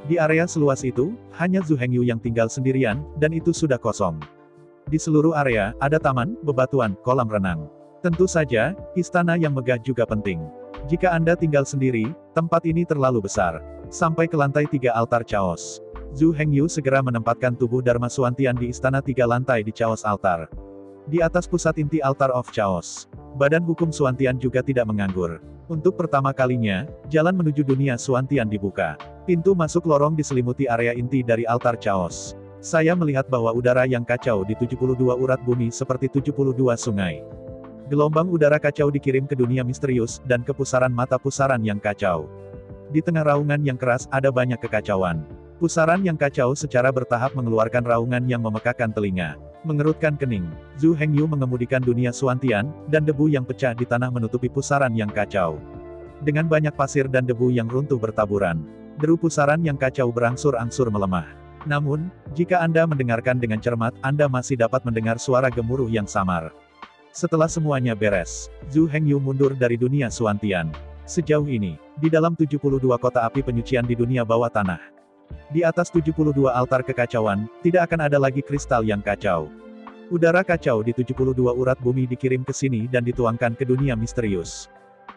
Di area seluas itu, hanya Zhu Hengyu yang tinggal sendirian, dan itu sudah kosong. Di seluruh area, ada taman, bebatuan, kolam renang. Tentu saja, istana yang megah juga penting. Jika Anda tinggal sendiri, tempat ini terlalu besar. Sampai ke lantai 3 Altar Chaos. Zhu Hengyu segera menempatkan tubuh Dharma Suantian di istana 3 lantai di Chaos Altar. Di atas pusat inti Altar of Chaos, badan hukum Suantian juga tidak menganggur. Untuk pertama kalinya, jalan menuju dunia Suantian dibuka. Pintu masuk lorong diselimuti area inti dari Altar Chaos. Saya melihat bahwa udara yang kacau di 72 urat bumi seperti 72 sungai. Gelombang udara kacau dikirim ke dunia misterius, dan ke pusaran mata pusaran yang kacau. Di tengah raungan yang keras, ada banyak kekacauan. Pusaran yang kacau secara bertahap mengeluarkan raungan yang memekakan telinga. Mengerutkan kening, Zhu Hengyu mengemudikan dunia Suantian, dan debu yang pecah di tanah menutupi pusaran yang kacau. Dengan banyak pasir dan debu yang runtuh bertaburan, deru pusaran yang kacau berangsur-angsur melemah. Namun, jika Anda mendengarkan dengan cermat, Anda masih dapat mendengar suara gemuruh yang samar. Setelah semuanya beres, Zhu Hengyu mundur dari dunia Suantian. Sejauh ini, di dalam 72 kota api penyucian di dunia bawah tanah. Di atas 72 altar kekacauan, tidak akan ada lagi kristal yang kacau. Udara kacau di 72 urat bumi dikirim ke sini dan dituangkan ke dunia misterius.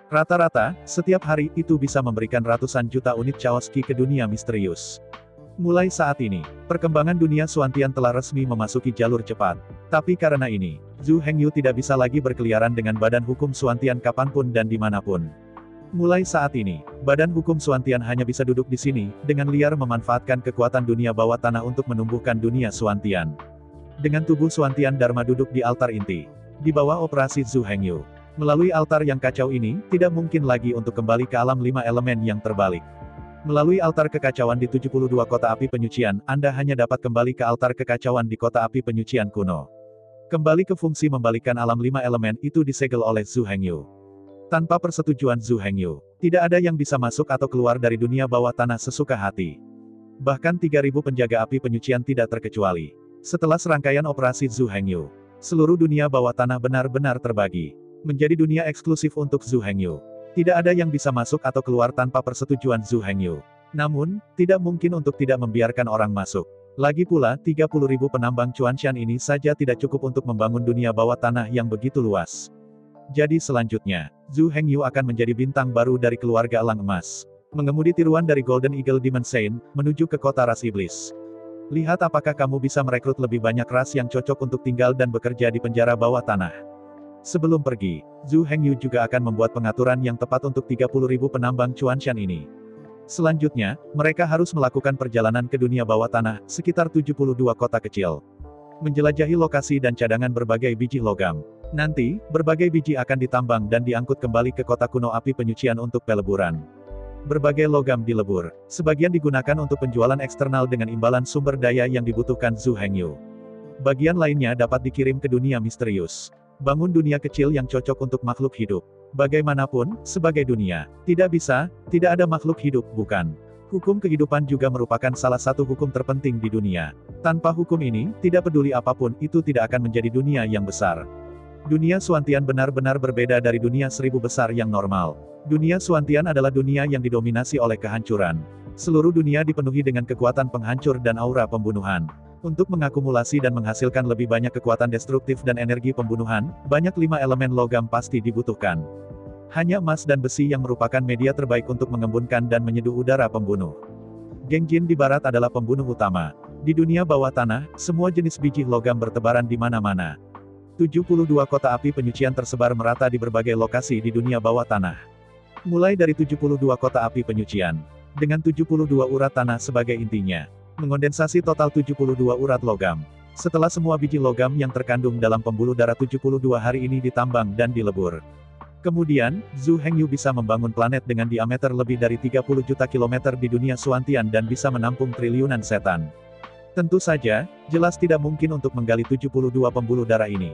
Rata-rata, setiap hari itu bisa memberikan ratusan juta unit Chaos Ki ke dunia misterius. Mulai saat ini, perkembangan dunia Suantian telah resmi memasuki jalur cepat. Tapi karena ini, Zhu Hengyu tidak bisa lagi berkeliaran dengan badan hukum Suantian kapanpun dan dimanapun. Mulai saat ini, badan hukum Suantian hanya bisa duduk di sini, dengan liar memanfaatkan kekuatan dunia bawah tanah untuk menumbuhkan dunia Suantian. Dengan tubuh Suantian Dharma duduk di altar inti, di bawah operasi Zhu Hengyu. Melalui altar yang kacau ini, tidak mungkin lagi untuk kembali ke alam 5 elemen yang terbalik. Melalui altar kekacauan di 72 kota api penyucian, Anda hanya dapat kembali ke altar kekacauan di kota api penyucian kuno. Kembali ke fungsi membalikkan alam 5 elemen itu disegel oleh Zhu Hengyu. Tanpa persetujuan Zhu Hengyu, tidak ada yang bisa masuk atau keluar dari dunia bawah tanah sesuka hati. Bahkan 3.000 penjaga api penyucian tidak terkecuali. Setelah serangkaian operasi Zhu Hengyu, seluruh dunia bawah tanah benar-benar terbagi menjadi dunia eksklusif untuk Zhu Hengyu. Tidak ada yang bisa masuk atau keluar tanpa persetujuan Zhu Hengyu. Namun, tidak mungkin untuk tidak membiarkan orang masuk. Lagi pula, 30.000 penambang Chuanshan ini saja tidak cukup untuk membangun dunia bawah tanah yang begitu luas. Jadi selanjutnya, Zhu Hengyu akan menjadi bintang baru dari keluarga Elang Emas. Mengemudi tiruan dari Golden Eagle Demon Saint, menuju ke kota ras iblis. Lihat apakah kamu bisa merekrut lebih banyak ras yang cocok untuk tinggal dan bekerja di penjara bawah tanah. Sebelum pergi, Zhu Hengyu juga akan membuat pengaturan yang tepat untuk 30.000 penambang Chuanshan ini. Selanjutnya, mereka harus melakukan perjalanan ke dunia bawah tanah, sekitar 72 kota kecil. Menjelajahi lokasi dan cadangan berbagai biji logam. Nanti, berbagai biji akan ditambang dan diangkut kembali ke kota kuno api penyucian untuk peleburan. Berbagai logam dilebur. Sebagian digunakan untuk penjualan eksternal dengan imbalan sumber daya yang dibutuhkan Zhu Hengyu. Bagian lainnya dapat dikirim ke dunia misterius. Bangun dunia kecil yang cocok untuk makhluk hidup. Bagaimanapun, sebagai dunia, tidak ada makhluk hidup, bukan? Hukum kehidupan juga merupakan salah satu hukum terpenting di dunia. Tanpa hukum ini, tidak peduli apapun, itu tidak akan menjadi dunia yang besar. Dunia Suantian benar-benar berbeda dari dunia seribu besar yang normal. Dunia Suantian adalah dunia yang didominasi oleh kehancuran. Seluruh dunia dipenuhi dengan kekuatan penghancur dan aura pembunuhan. Untuk mengakumulasi dan menghasilkan lebih banyak kekuatan destruktif dan energi pembunuhan, banyak 5 elemen logam pasti dibutuhkan. Hanya emas dan besi yang merupakan media terbaik untuk mengembunkan dan menyeduh udara pembunuh. Geng Jin di barat adalah pembunuh utama. Di dunia bawah tanah, semua jenis biji logam bertebaran di mana-mana. 72 kota api penyucian tersebar merata di berbagai lokasi di dunia bawah tanah. Mulai dari 72 kota api penyucian, dengan 72 urat tanah sebagai intinya, mengondensasi total 72 urat logam. Setelah semua biji logam yang terkandung dalam pembuluh darah 72 hari ini ditambang dan dilebur. Kemudian, Zhu Hengyu bisa membangun planet dengan diameter lebih dari 30 juta kilometer di dunia Suantian dan bisa menampung triliunan setan. Tentu saja, jelas tidak mungkin untuk menggali 72 pembuluh darah ini.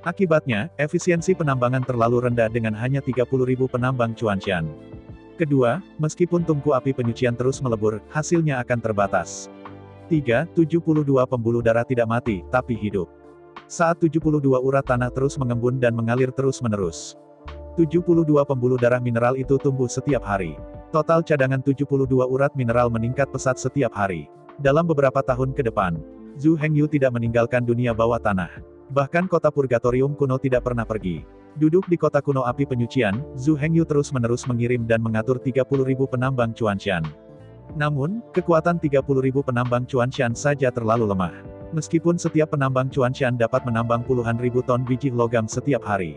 Akibatnya, efisiensi penambangan terlalu rendah dengan hanya 30.000 penambang Chuanshan. Kedua, meskipun tungku api penyucian terus melebur, hasilnya akan terbatas. 3. 72 pembuluh darah tidak mati, tapi hidup. Saat 72 urat tanah terus mengembun dan mengalir terus-menerus. 72 pembuluh darah mineral itu tumbuh setiap hari. Total cadangan 72 urat mineral meningkat pesat setiap hari. Dalam beberapa tahun ke depan, Zhu Hengyu tidak meninggalkan dunia bawah tanah. Bahkan kota Purgatorium kuno tidak pernah pergi. Duduk di kota kuno api penyucian, Zhu Hengyu terus-menerus mengirim dan mengatur 30.000 penambang Chuanshan. Namun, kekuatan 30.000 penambang Chuanshan saja terlalu lemah. Meskipun setiap penambang Chuanshan dapat menambang puluhan ribu ton biji logam setiap hari.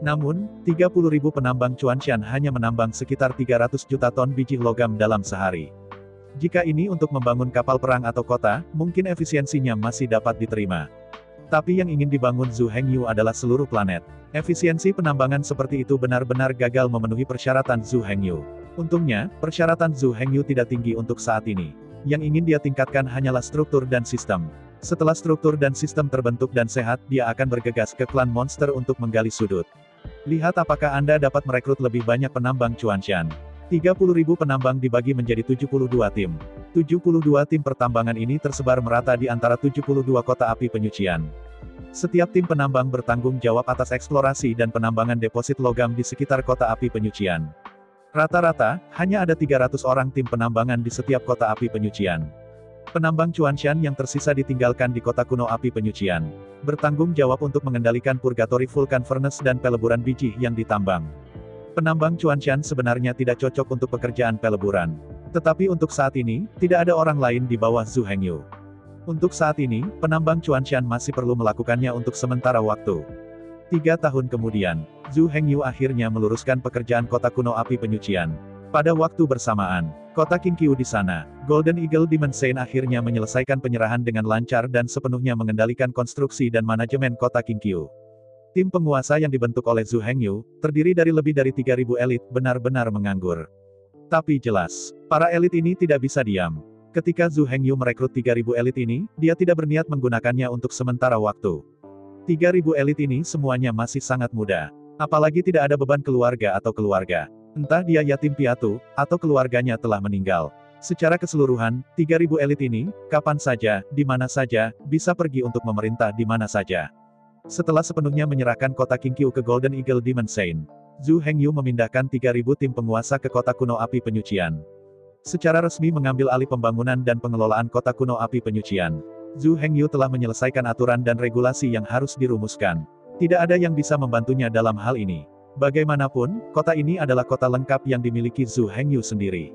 Namun, 30.000 penambang Chuanshan hanya menambang sekitar 300 juta ton biji logam dalam sehari. Jika ini untuk membangun kapal perang atau kota, mungkin efisiensinya masih dapat diterima. Tapi yang ingin dibangun Zhu Hengyu adalah seluruh planet. Efisiensi penambangan seperti itu benar-benar gagal memenuhi persyaratan Zhu Hengyu. Untungnya, persyaratan Zhu Hengyu tidak tinggi untuk saat ini. Yang ingin dia tingkatkan hanyalah struktur dan sistem. Setelah struktur dan sistem terbentuk dan sehat, dia akan bergegas ke klan monster untuk menggali sudut. Lihat apakah Anda dapat merekrut lebih banyak penambang Chuanshan. 30.000 penambang dibagi menjadi 72 tim. 72 tim pertambangan ini tersebar merata di antara 72 kota api penyucian. Setiap tim penambang bertanggung jawab atas eksplorasi dan penambangan deposit logam di sekitar kota api penyucian. Rata-rata, hanya ada 300 orang tim penambangan di setiap kota api penyucian. Penambang Chuanshan yang tersisa ditinggalkan di kota kuno api penyucian. Bertanggung jawab untuk mengendalikan purgatory vulkan furnace dan peleburan biji yang ditambang. Penambang Chuanshan sebenarnya tidak cocok untuk pekerjaan peleburan. Tetapi untuk saat ini, tidak ada orang lain di bawah Zhu Hengyu. Untuk saat ini, penambang Chuanshan masih perlu melakukannya untuk sementara waktu. 3 tahun kemudian, Zhu Hengyu akhirnya meluruskan pekerjaan kota kuno api penyucian. Pada waktu bersamaan, kota Qingqiu di sana, Golden Eagle Demon Saint akhirnya menyelesaikan penyerahan dengan lancar dan sepenuhnya mengendalikan konstruksi dan manajemen kota Qingqiu. Tim penguasa yang dibentuk oleh Zhu Hengyu, terdiri dari lebih dari 3.000 elit, benar-benar menganggur. Tapi jelas, para elit ini tidak bisa diam. Ketika Zhu Hengyu merekrut 3.000 elit ini, dia tidak berniat menggunakannya untuk sementara waktu. 3.000 elit ini semuanya masih sangat muda. Apalagi tidak ada beban keluarga atau keluarga. Entah dia yatim piatu, atau keluarganya telah meninggal. Secara keseluruhan, 3.000 elit ini, kapan saja, di mana saja, bisa pergi untuk memerintah di mana saja. Setelah sepenuhnya menyerahkan kota Qingqiu ke Golden Eagle Demon Saint, Zhu Hengyu memindahkan 3.000 tim penguasa ke kota kuno api penyucian. Secara resmi mengambil alih pembangunan dan pengelolaan kota kuno api penyucian. Zhu Hengyu telah menyelesaikan aturan dan regulasi yang harus dirumuskan. Tidak ada yang bisa membantunya dalam hal ini. Bagaimanapun, kota ini adalah kota lengkap yang dimiliki Zhu Hengyu sendiri.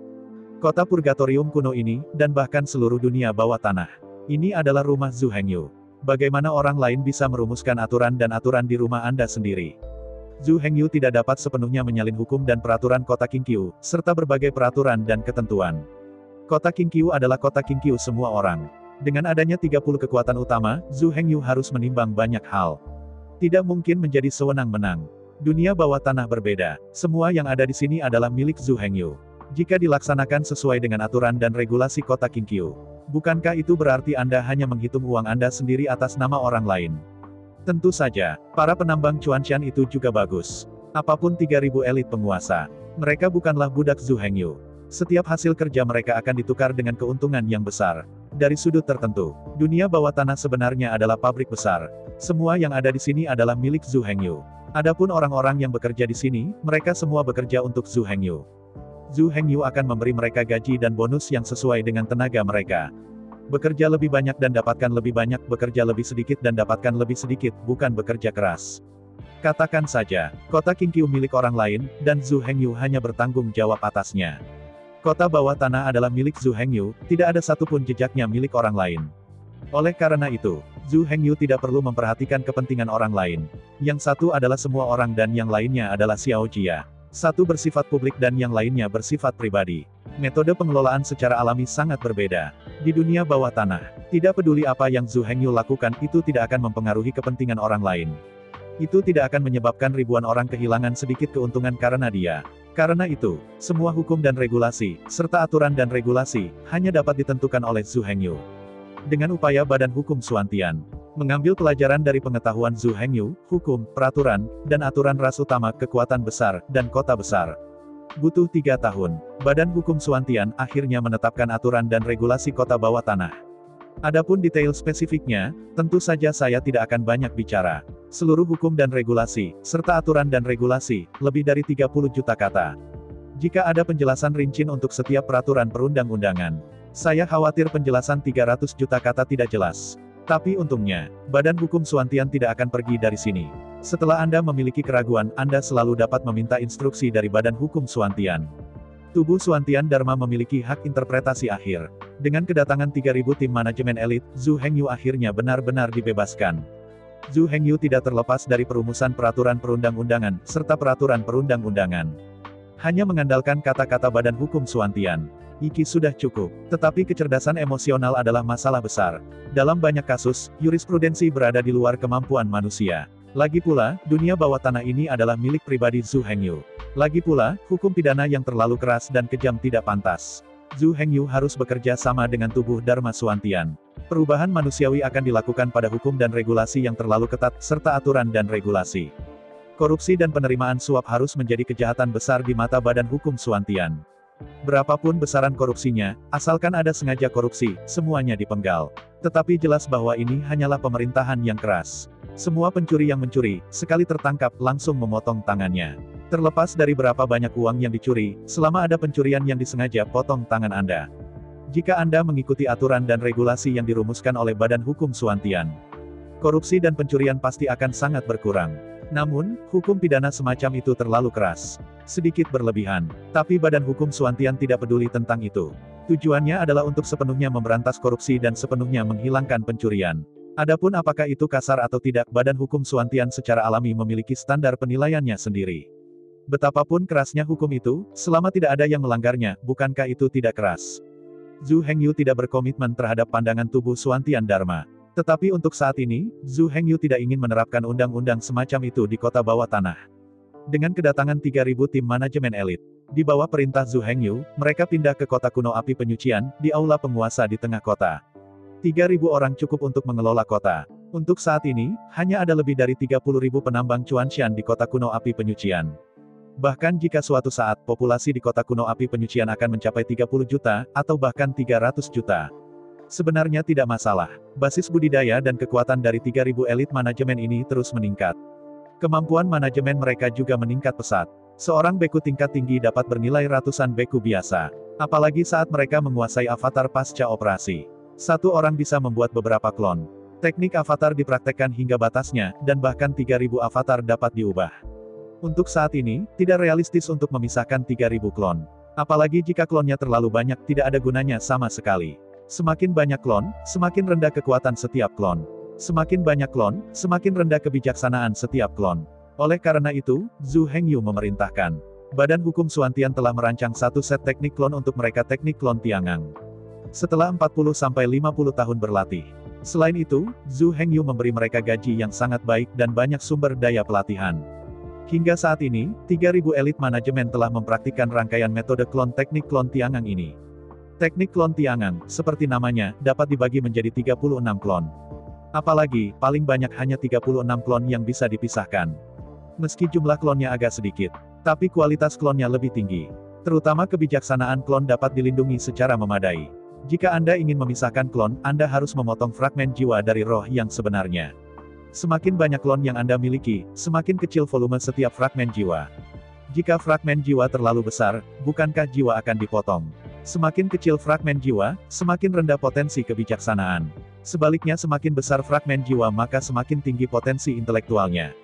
Kota Purgatorium kuno ini, dan bahkan seluruh dunia bawah tanah. Ini adalah rumah Zhu Hengyu. Bagaimana orang lain bisa merumuskan aturan dan aturan di rumah Anda sendiri? Zhu Hengyu tidak dapat sepenuhnya menyalin hukum dan peraturan kota Qingqiu, serta berbagai peraturan dan ketentuan. Kota Qingqiu adalah kota Qingqiu semua orang. Dengan adanya 30 kekuatan utama, Zhu Hengyu harus menimbang banyak hal. Tidak mungkin menjadi sewenang-wenang. Dunia bawah tanah berbeda. Semua yang ada di sini adalah milik Zhu Hengyu. Jika dilaksanakan sesuai dengan aturan dan regulasi kota Qingqiu, bukankah itu berarti Anda hanya menghitung uang Anda sendiri atas nama orang lain? Tentu saja, para penambang Chuanshan itu juga bagus. Apapun 3.000 elit penguasa, mereka bukanlah budak Zhu Hengyu. Setiap hasil kerja mereka akan ditukar dengan keuntungan yang besar. Dari sudut tertentu, dunia bawah tanah sebenarnya adalah pabrik besar. Semua yang ada di sini adalah milik Zhu Hengyu. Adapun orang-orang yang bekerja di sini, mereka semua bekerja untuk Zhu Hengyu. Zhu Hengyu akan memberi mereka gaji dan bonus yang sesuai dengan tenaga mereka. Bekerja lebih banyak dan dapatkan lebih banyak, bekerja lebih sedikit dan dapatkan lebih sedikit, bukan bekerja keras. Katakan saja, kota Qingqiu milik orang lain, dan Zhu Hengyu hanya bertanggung jawab atasnya. Kota bawah tanah adalah milik Zhu Hengyu, tidak ada satupun jejaknya milik orang lain. Oleh karena itu, Zhu Hengyu tidak perlu memperhatikan kepentingan orang lain. Yang satu adalah semua orang dan yang lainnya adalah Xiao Jia. Satu bersifat publik dan yang lainnya bersifat pribadi. Metode pengelolaan secara alami sangat berbeda. Di dunia bawah tanah, tidak peduli apa yang Zhu Hengyu lakukan, itu tidak akan mempengaruhi kepentingan orang lain. Itu tidak akan menyebabkan ribuan orang kehilangan sedikit keuntungan karena dia. Karena itu, semua hukum dan regulasi, serta aturan dan regulasi, hanya dapat ditentukan oleh Zhu Hengyu. Dengan upaya Badan Hukum Xuantian mengambil pelajaran dari pengetahuan Zhu Hengyu, hukum, peraturan, dan aturan ras utama kekuatan besar, dan kota besar. Butuh 3 tahun, Badan Hukum Xuantian akhirnya menetapkan aturan dan regulasi kota bawah tanah. Adapun detail spesifiknya, tentu saja saya tidak akan banyak bicara. Seluruh hukum dan regulasi, serta aturan dan regulasi, lebih dari 30 juta kata. Jika ada penjelasan rinci untuk setiap peraturan perundang-undangan, saya khawatir penjelasan 300 juta kata tidak jelas. Tapi untungnya, Badan Hukum Xuantian tidak akan pergi dari sini. Setelah Anda memiliki keraguan, Anda selalu dapat meminta instruksi dari Badan Hukum Xuantian. Tubuh Xuantian Dharma memiliki hak interpretasi akhir. Dengan kedatangan 3.000 tim manajemen elit, Zhu Hengyu akhirnya benar-benar dibebaskan. Zhu Hengyu tidak terlepas dari perumusan peraturan perundang-undangan, serta peraturan perundang-undangan. Hanya mengandalkan kata-kata Badan Hukum Xuantian. Iki sudah cukup. Tetapi kecerdasan emosional adalah masalah besar. Dalam banyak kasus, jurisprudensi berada di luar kemampuan manusia. Lagi pula, dunia bawah tanah ini adalah milik pribadi Zhu Hengyu. Lagi pula, hukum pidana yang terlalu keras dan kejam tidak pantas. Zhu Hengyu harus bekerja sama dengan tubuh Dharma Xuantian. Perubahan manusiawi akan dilakukan pada hukum dan regulasi yang terlalu ketat, serta aturan dan regulasi. Korupsi dan penerimaan suap harus menjadi kejahatan besar di mata Badan Hukum Xuantian. Berapapun besaran korupsinya, asalkan ada sengaja korupsi, semuanya dipenggal. Tetapi jelas bahwa ini hanyalah pemerintahan yang keras. Semua pencuri yang mencuri, sekali tertangkap, langsung memotong tangannya. Terlepas dari berapa banyak uang yang dicuri, selama ada pencurian yang disengaja, potong tangan Anda. Jika Anda mengikuti aturan dan regulasi yang dirumuskan oleh Badan Hukum Xuantian, korupsi dan pencurian pasti akan sangat berkurang. Namun, hukum pidana semacam itu terlalu keras. Sedikit berlebihan. Tapi Badan Hukum Xuantian tidak peduli tentang itu. Tujuannya adalah untuk sepenuhnya memberantas korupsi dan sepenuhnya menghilangkan pencurian. Adapun apakah itu kasar atau tidak, Badan Hukum Xuantian secara alami memiliki standar penilaiannya sendiri. Betapapun kerasnya hukum itu, selama tidak ada yang melanggarnya, bukankah itu tidak keras? Zhu Hengyu tidak berkomitmen terhadap pandangan tubuh Xuantian Dharma. Tetapi untuk saat ini, Zhu Hengyu tidak ingin menerapkan undang-undang semacam itu di kota bawah tanah. Dengan kedatangan 3.000 tim manajemen elit, di bawah perintah Zhu Hengyu, mereka pindah ke kota kuno api penyucian, di aula penguasa di tengah kota. 3.000 orang cukup untuk mengelola kota. Untuk saat ini, hanya ada lebih dari 30.000 penambang Chuanshan di kota kuno api penyucian. Bahkan jika suatu saat populasi di kota kuno api penyucian akan mencapai 30 juta, atau bahkan 300 juta. Sebenarnya tidak masalah. Basis budidaya dan kekuatan dari 3.000 elit manajemen ini terus meningkat. Kemampuan manajemen mereka juga meningkat pesat. Seorang beku tingkat tinggi dapat bernilai ratusan beku biasa. Apalagi saat mereka menguasai avatar pasca operasi. Satu orang bisa membuat beberapa klon. Teknik avatar dipraktekkan hingga batasnya, dan bahkan 3.000 avatar dapat diubah. Untuk saat ini, tidak realistis untuk memisahkan 3.000 klon. Apalagi jika klonnya terlalu banyak, tidak ada gunanya sama sekali. Semakin banyak klon, semakin rendah kekuatan setiap klon. Semakin banyak klon, semakin rendah kebijaksanaan setiap klon. Oleh karena itu, Zhu Hengyu memerintahkan. Badan Hukum Xuantian telah merancang satu set teknik klon untuk mereka, teknik klon Tiangang. Setelah 40-50 tahun berlatih. Selain itu, Zhu Hengyu memberi mereka gaji yang sangat baik dan banyak sumber daya pelatihan. Hingga saat ini, 3.000 elit manajemen telah mempraktikkan rangkaian metode klon teknik klon Tiangang ini. Teknik klon Tiangang, seperti namanya, dapat dibagi menjadi 36 klon. Apalagi, paling banyak hanya 36 klon yang bisa dipisahkan. Meski jumlah klonnya agak sedikit, tapi kualitas klonnya lebih tinggi. Terutama kebijaksanaan klon dapat dilindungi secara memadai. Jika Anda ingin memisahkan klon, Anda harus memotong fragmen jiwa dari roh yang sebenarnya. Semakin banyak klon yang Anda miliki, semakin kecil volume setiap fragmen jiwa. Jika fragmen jiwa terlalu besar, bukankah jiwa akan dipotong? Semakin kecil fragmen jiwa, semakin rendah potensi kebijaksanaan. Sebaliknya semakin besar fragmen jiwa maka semakin tinggi potensi intelektualnya.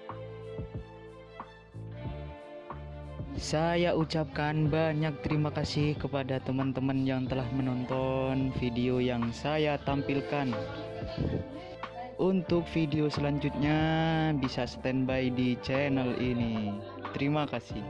Saya ucapkan banyak terima kasih kepada teman-teman yang telah menonton video yang saya tampilkan. Untuk video selanjutnya bisa standby di channel ini. Terima kasih.